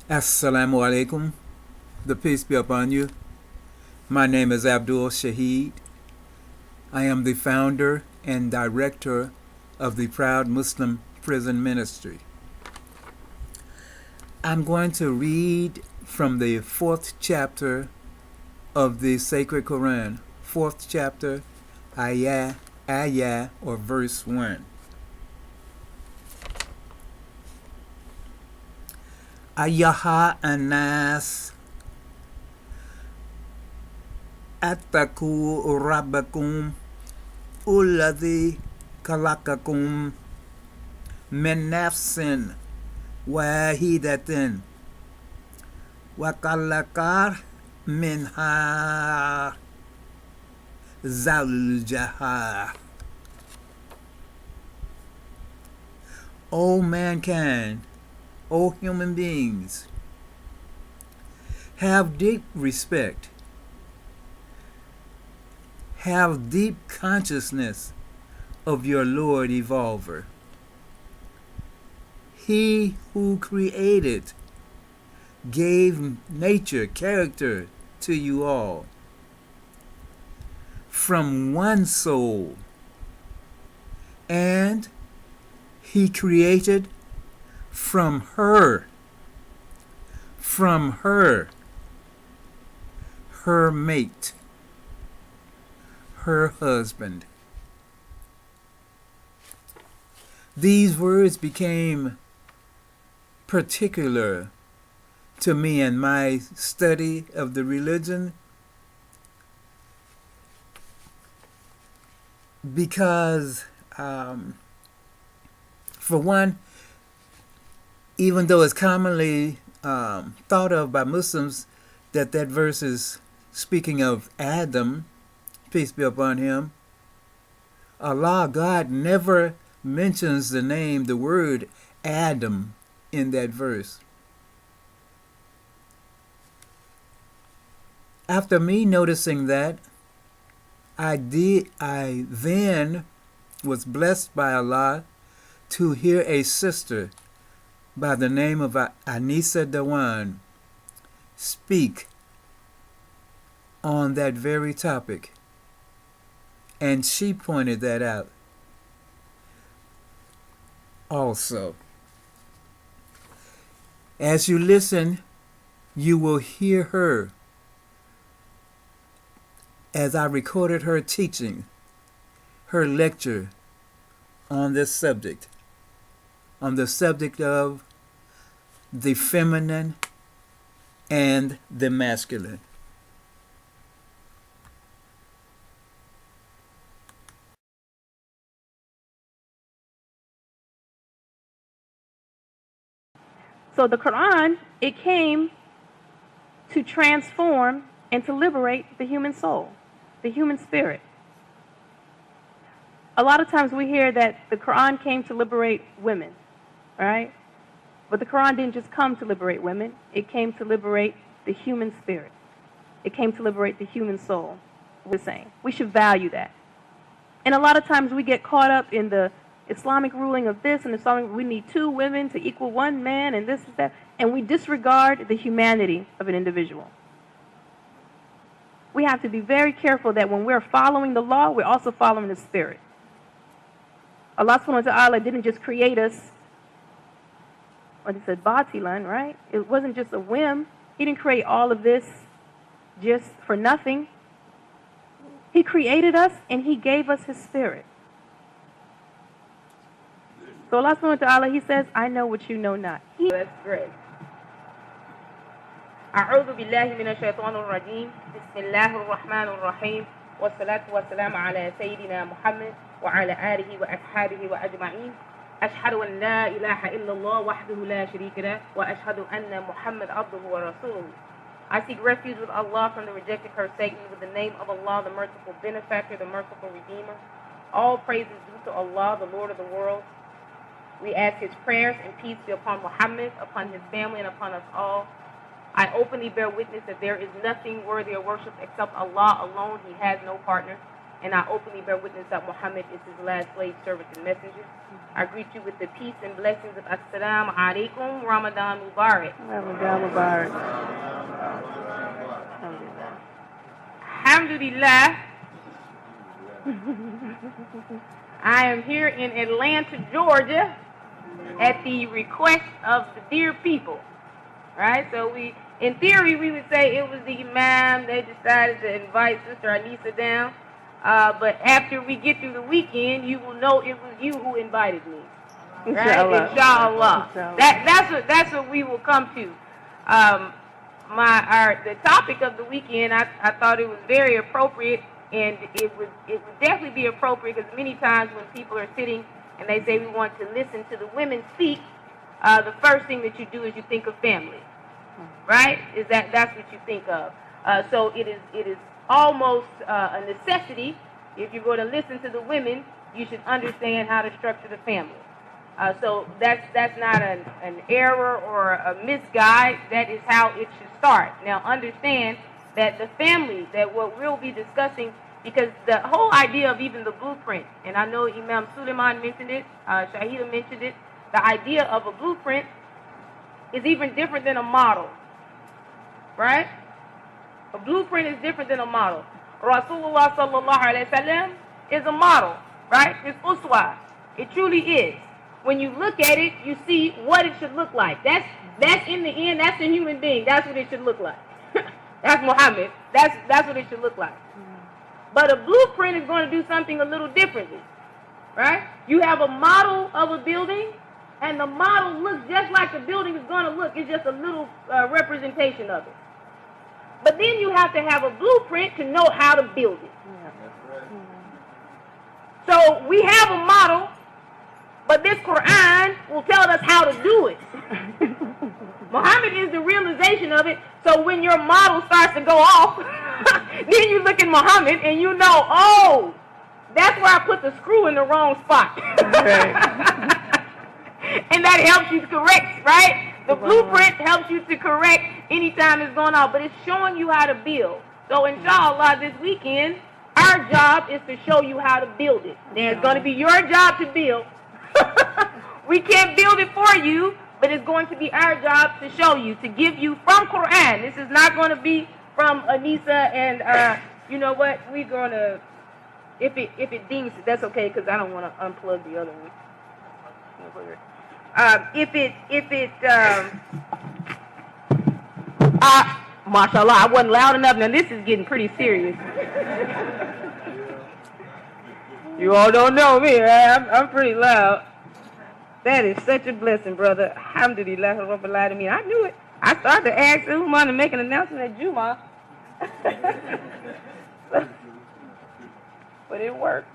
Assalamu alaikum. The peace be upon you. My name is Abdul Shaheed. I am the founder and director of the Proud Muslim Prison Ministry. I'm going to read from the fourth chapter of the Sacred Quran. Fourth chapter, ayah, or verse 1. Ayaha anas attaku rabbakum ulladhi kalakakum min nafsin wahidatin wa kalakar minha zawjaha. O mankind, O human beings, have deep respect, have deep consciousness of your Lord Evolver. He who created, gave nature, character to you all from one soul, and he created from her, her mate, her husband. These words became particular to me in my study of the religion because, for one, even though it's commonly thought of by Muslims that verse is speaking of Adam, peace be upon him, Allah, God, never mentions the word Adam in that verse. After me noticing that, I then was blessed by Allah to hear a sister by the name of Anisa Dewan speak on that very topic. And she pointed that out also. As you listen, you will hear her as I recorded her teaching, her lecture on this subject, on the subject of the feminine and the masculine. So the Quran, it came to transform and to liberate the human soul, the human spirit. A lot of times we hear that the Quran came to liberate women, right? But the Quran didn't just come to liberate women. It came to liberate the human spirit. It came to liberate the human soul. We're saying we should value that. And a lot of times we get caught up in the Islamic ruling of this and Islamic, we need 2 women to equal 1 man and this and that, and we disregard the humanity of an individual. We have to be very careful that when we're following the law, we're also following the spirit. Allah subhanahu wa ta'ala didn't just create us, what he said, batilan, right? It wasn't just a whim. He didn't create all of this just for nothing. He created us and he gave us his spirit. So Allah subhanahu wa ta'ala, he says, I know what you know not. That's great. أعوذ بالله من الشيطان الرجيم بسم الله الرحمن الرحيم والصلاة والسلام على سيدنا محمد وعلى آله وأصحابه وأجمعين أشهد أن لا إله إلا الله وحده لا شريك له وأشهد أن محمد عبده ورسوله. I seek refuge with Allah from the rejected curse Satan with the name of Allah, the merciful benefactor, the merciful redeemer. All praise is due to Allah, the Lord of the world. We ask his prayers and peace be upon Muhammad, upon his family, and upon us all. I openly bear witness that there is nothing worthy of worship except Allah alone. He has no partner. and I openly bear witness that Muhammad is his last slave, servant, and messenger. I greet you with the peace and blessings of Assalamu alaikum, Ramadan Mubarak. Ramadan Mubarak. Alhamdulillah. I am here in Atlanta, Georgia, at the request of the dear people. Right? So in theory, we would say it was the Imam. They decided to invite Sister Anisa down. But after we get through the weekend, you will know it was you who invited me. Right? Inshallah. Inshallah. That's what we will come to. The topic of the weekend, I thought it was very appropriate, and it would definitely be appropriate because many times when people are sitting and they say we want to listen to the women speak, the first thing that you do is you think of family, right? That's what you think of. So it is almost a necessity. If you're going to listen to the women, you should understand how to structure the family. So that's not an error or a misguide. That is how it should start. Now understand that the family, that what we'll be discussing, because the whole idea of even the blueprint, and I know Imam Suleiman mentioned it, Shahida mentioned it, the idea of a blueprint is even different than a model, right? A blueprint is different than a model. Rasulullah sallallahu alaihi wasallam is a model, right? It's uswa. It truly is. When you look at it, you see what it should look like. That's in the end, that's a human being. That's what it should look like. That's Muhammad. That's what it should look like. But a blueprint is going to do something a little differently, right? You have a model of a building, and the model looks just like the building is going to look. It's just a little representation of it. But then you have to have a blueprint to know how to build it. So we have a model, but this Quran will tell us how to do it. Muhammad is the realization of it. So when your model starts to go off, then you look at Muhammad and you know, oh, that's where I put the screw in the wrong spot. And that helps you to correct, right? The blueprint helps you to correct anytime it's going off, but it's showing you how to build. So inshallah, this weekend, our job is to show you how to build it. Now, it's going to be your job to build. We can't build it for you, but it's going to be our job to show you, to give you from Quran. This is not going to be from Anisa and, you know what, we're going to, if it deems it, that's okay, because I don't want to unplug the other one. Mashallah, I wasn't loud enough. Now this is getting pretty serious. You all don't know me, right? I'm pretty loud. That is such a blessing, brother. Alhamdulillah, Rabbil Alameen. I knew it. I started to ask Uman to make an announcement at Juma. But it works.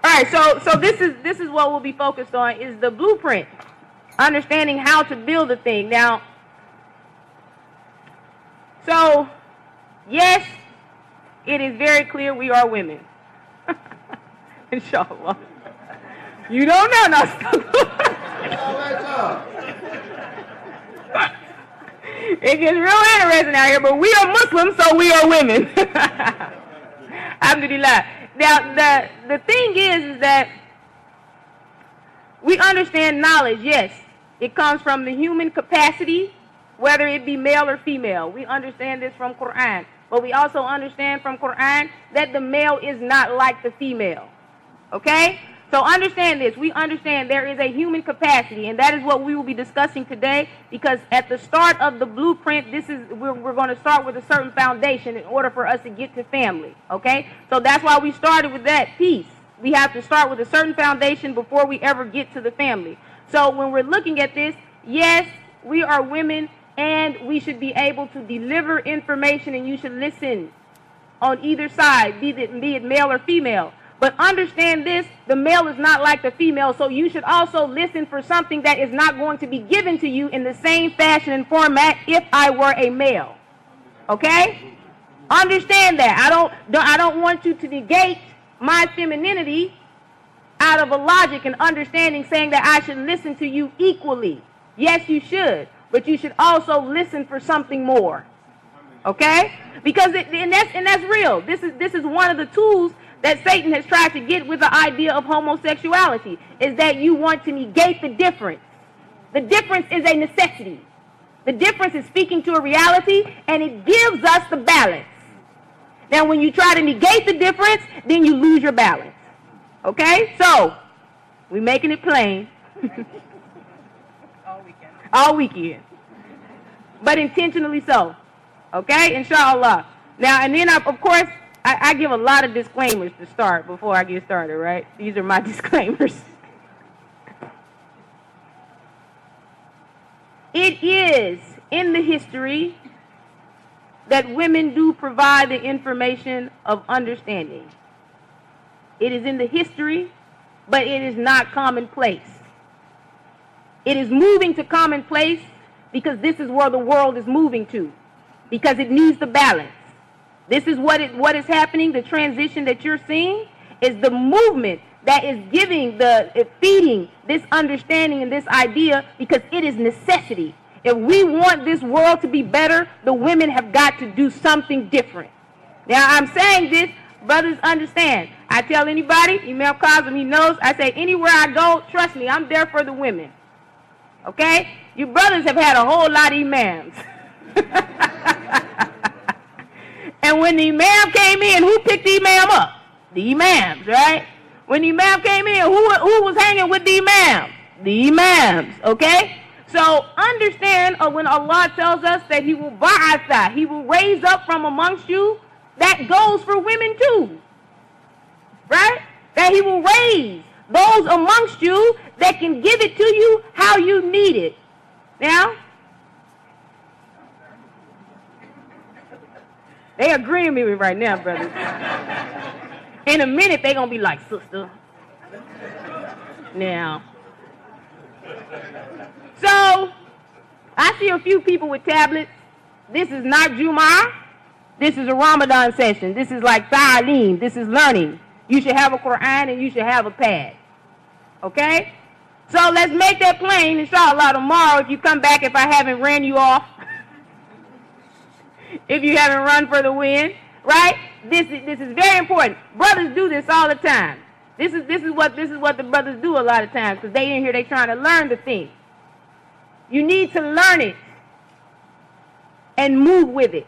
All right, so this is what we'll be focused on, is the blueprint, understanding how to build a thing. Now, so yes, it is very clear we are women. Inshallah. You don't know nothing. It gets real interesting out here, but we are Muslims, so we are women. Alhamdulillah. Now, the thing is that we understand knowledge, yes. It comes from the human capacity, whether it be male or female. We understand this from Quran. But we also understand from Quran that the male is not like the female. Okay? So understand this. We understand there is a human capacity, and that is what we will be discussing today, because at the start of the blueprint, we're going to start with a certain foundation in order for us to get to family. Okay? So that's why we started with that piece. We have to start with a certain foundation before we ever get to the family. So when we're looking at this, yes, we are women, and we should be able to deliver information, and you should listen on either side, be it male or female. But understand this, the male is not like the female, so you should also listen for something that is not going to be given to you in the same fashion and format if I were a male. Okay? Understand that. I don't want you to negate my femininity out of a logic and understanding, saying that I should listen to you equally. Yes, you should, but you should also listen for something more. Okay? Because and that's real. This is one of the tools that Satan has tried to get with the idea of homosexuality, is that you want to negate the difference. The difference is a necessity. The difference is speaking to a reality, and it gives us the balance. Now, when you try to negate the difference, then you lose your balance. Okay? So, we're making it plain. All weekend. But intentionally so. Okay? Inshallah. Now, and then, of course, I give a lot of disclaimers to start before I get started, right? These are my disclaimers. It is in the history that women do provide the information of understanding. It is in the history, but it is not commonplace. It is moving to commonplace because this is where the world is moving to, because it needs the balance. This is what is happening. The transition that you're seeing is the movement that is feeding this understanding and this idea, because it is necessity. If we want this world to be better, the women have got to do something different. Now, I'm saying this, brothers understand. I tell anybody, Imam Kazim, he knows, I say anywhere I go, trust me, I'm there for the women. Okay? You brothers have had a whole lot of imams. And when the imam came in, who picked the imam up? The imams, right? When the imam came in, who was hanging with the imam? The imams, okay? So understand when Allah tells us that He will ba'atha, He will raise up from amongst you, that goes for women too, right? That He will raise those amongst you that can give it to you how you need it. Now, they agreeing with me right now, brothers. In a minute, they're going to be like, sister. Now. So, I see a few people with tablets. This is not Jum'ah. This is a Ramadan session. This is like ta'aleem. This is learning. You should have a Quran and you should have a pad. Okay? So, let's make that plain, inshallah, tomorrow if you come back, if I haven't ran you off. If you haven't run for the wind, right? This is very important. Brothers do this all the time. This is what the brothers do a lot of times, because they in here, they trying to learn the thing. You need to learn it and move with it.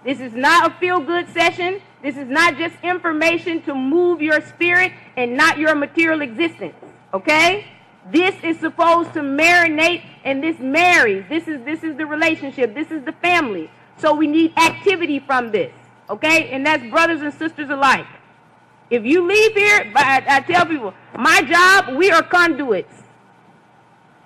This is not a feel-good session. This is not just information to move your spirit and not your material existence. Okay? This is supposed to marinate, and this marries. This is the relationship. This is the family. So we need activity from this, okay? And that's brothers and sisters alike. If you leave here, I tell people, my job, we are conduits.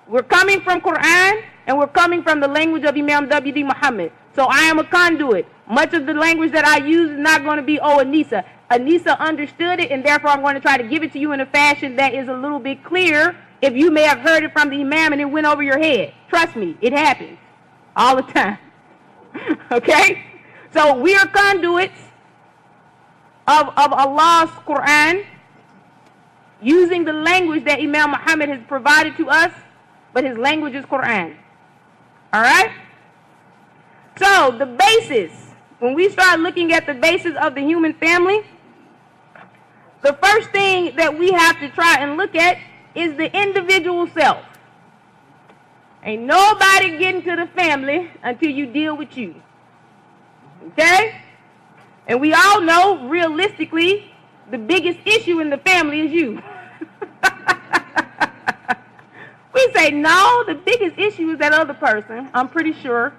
We're coming from Quran, and we're coming from the language of Imam W.D. Muhammad. So I am a conduit. Much of the language that I use is not going to be, Anissa. Anissa understood it, and therefore I'm going to try to give it to you in a fashion that is a little bit clear if you may have heard it from the Imam and it went over your head. Trust me, it happens all the time. Okay? So we are conduits of Allah's Quran, using the language that Imam Muhammad has provided to us, but his language is Quran. Alright? So the basis, when we start looking at the basis of the human family, the first thing that we have to try and look at is the individual self. Ain't nobody getting to the family until you deal with you. Okay? And we all know, realistically, the biggest issue in the family is you. We say, no, the biggest issue is that other person. I'm pretty sure.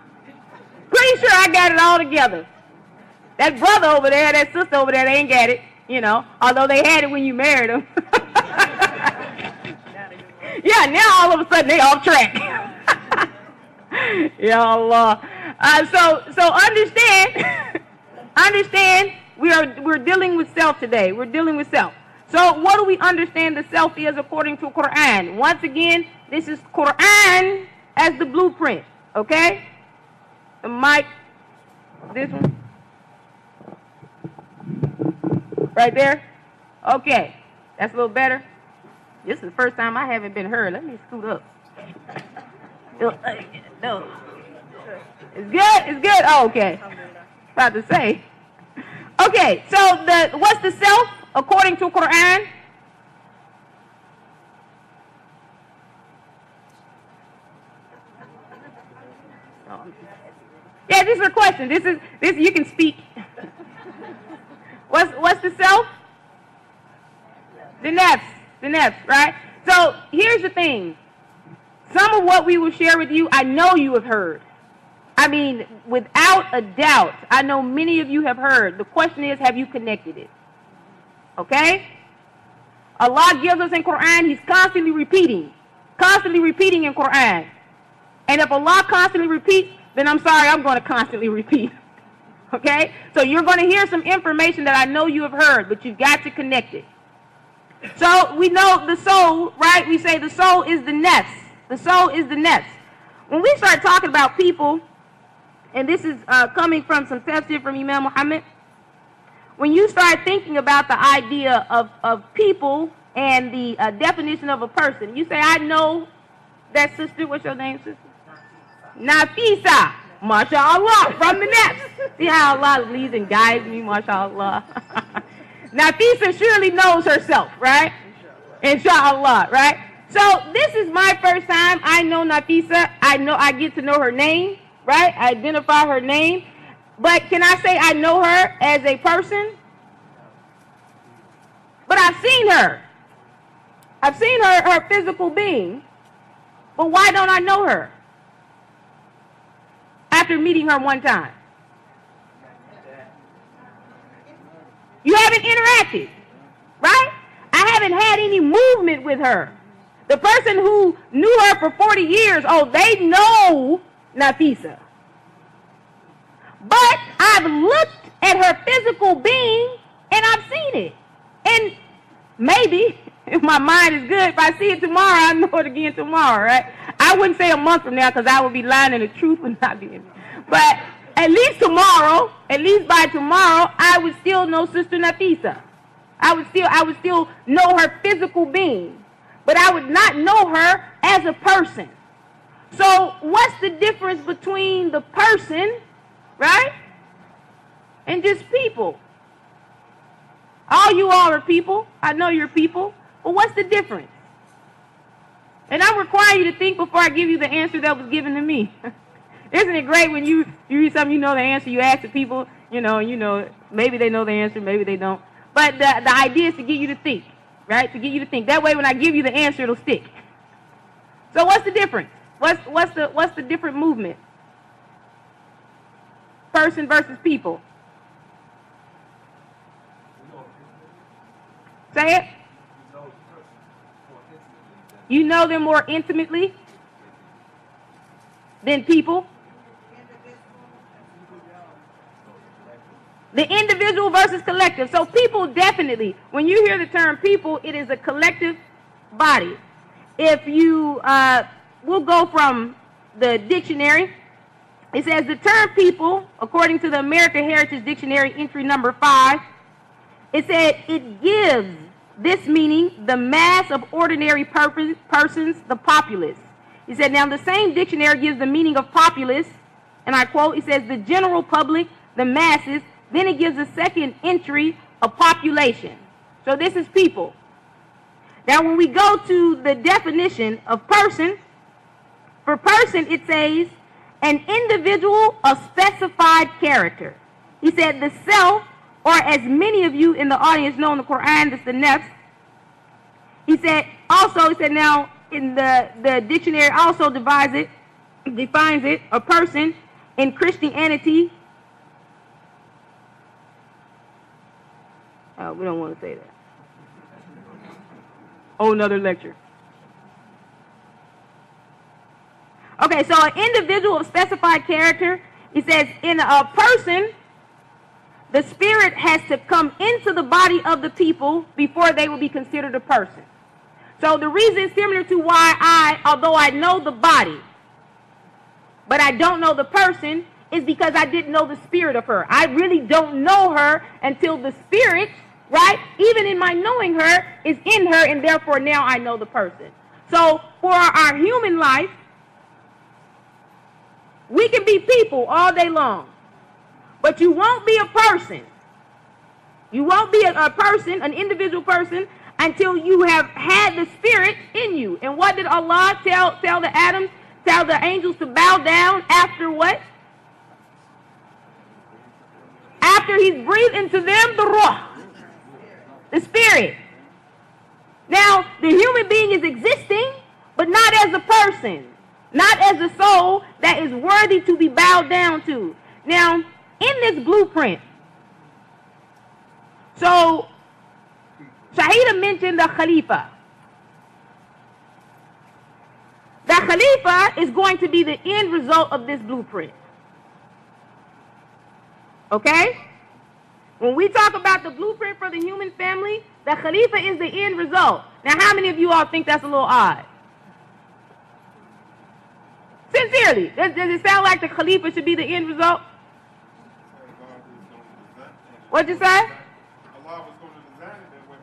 Pretty sure I got it all together. That brother over there, that sister over there, they ain't got it, although they had it when you married them. Yeah, now all of a sudden they off track. Ya Allah. So understand we're dealing with self today. We're dealing with self. So what do we understand the self is according to Quran? Once again, this is Quran as the blueprint. Okay? The mic, this one. Right there? Okay. That's a little better. This is the first time I haven't been heard. Let me scoot up. No. It's good? It's good? Oh, okay. About to say. Okay, so what's the self according to Quran? Yeah, this is a question. This you can speak. What's the self? The nafs, right? So here's the thing. Some of what we will share with you, I know you have heard. I mean, without a doubt, I know many of you have heard. The question is, have you connected it? Okay? Allah gives us in Quran, He's constantly repeating in Quran. And if Allah constantly repeats, then I'm sorry, I'm going to constantly repeat. Okay? So you're going to hear some information that I know you have heard, but you've got to connect it. So we know the soul, right? We say the soul is the nafs. The soul is the nafs. When we start talking about people, and this is coming from some tafsir from Imam Muhammad, when you start thinking about the idea of people and the definition of a person, you say, I know that sister. What's your name, sister? Nafisa. MashaAllah, from the nafs. See how Allah leads and guides me, MashaAllah. Nafisa surely knows herself, right? Inshallah, right? So this is my first time. I know Nafisa. I get to know her name, right? I identify her name. But can I say I know her as a person? But I've seen her. I've seen her physical being. But why don't I know her? After meeting her one time. You haven't interacted, right? I haven't had any movement with her. The person who knew her for 40 years, oh, they know Nafisa. But I've looked at her physical being and I've seen it. And maybe, if my mind is good, if I see it tomorrow, I know it again tomorrow, right? I wouldn't say a month from now because I would be lying and the truth would not be in me. But at least tomorrow, at least by tomorrow, I would still know Sister Nafisa. I would still know her physical being. But I would not know her as a person. So what's the difference between the person, right, and just people? All you all are people. I know you're people. But what's the difference? And I require you to think before I give you the answer that was given to me. Isn't it great when you read something, you know the answer, you ask the people, you know, maybe they know the answer, maybe they don't. But the idea is to get you to think, right? To get you to think. That way when I give you the answer, it'll stick. So what's the difference? What's the different movement? Person versus people. Say it. You know them more intimately than people. The individual versus collective. So people definitely, when you hear the term people, it is a collective body. If you, we'll go from the dictionary. It says the term people, according to the American Heritage Dictionary, entry number 5, it said it gives this meaning the mass of ordinary persons, the populace. He said, now the same dictionary gives the meaning of populace, and I quote, it says the general public, the masses. Then it gives a second entry of population. So this is people. Now when we go to the definition of person, for person it says an individual of specified character. He said the self, or as many of you in the audience know in the Quran, that's the nafs. He said now in the dictionary also defines it, a person in Christianity. Oh, we don't want to say that. Oh, another lecture. Okay, so an individual of specified character, he says, in a person, the spirit has to come into the body of the people before they will be considered a person. So the reason similar to why although I know the body, but I don't know the person, is because I didn't know the spirit of her. I really don't know her until the spirit, right, even in my knowing her, is in her, and therefore now I know the person. So for our human life, We can be people all day long, but you won't be a person. You won't be a person, an individual person, until you have had the Spirit in you. And what did Allah tell the angels to bow down after what? After He's breathed into them the Ruh, the Spirit. Now, the human being is existing, but not as a person, not as a soul that is worthy to be bowed down to. Now, in this blueprint, so Shahida mentioned the Khalifa. The Khalifa is going to be the end result of this blueprint. Okay? When we talk about the blueprint for the human family, the Khalifa is the end result. Now, how many of you all think that's a little odd? Sincerely, does it sound like the Khalifa should be the end result? What'd you say? Allah was going to design it that way.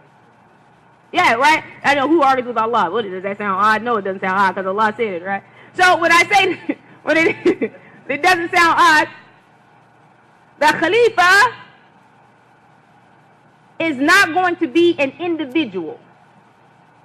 Yeah, right? I know, who argues with Allah? What, does that sound odd? No, it doesn't sound odd because Allah said it, right? So when I say, when it doesn't sound odd, the Khalifa is not going to be an individual.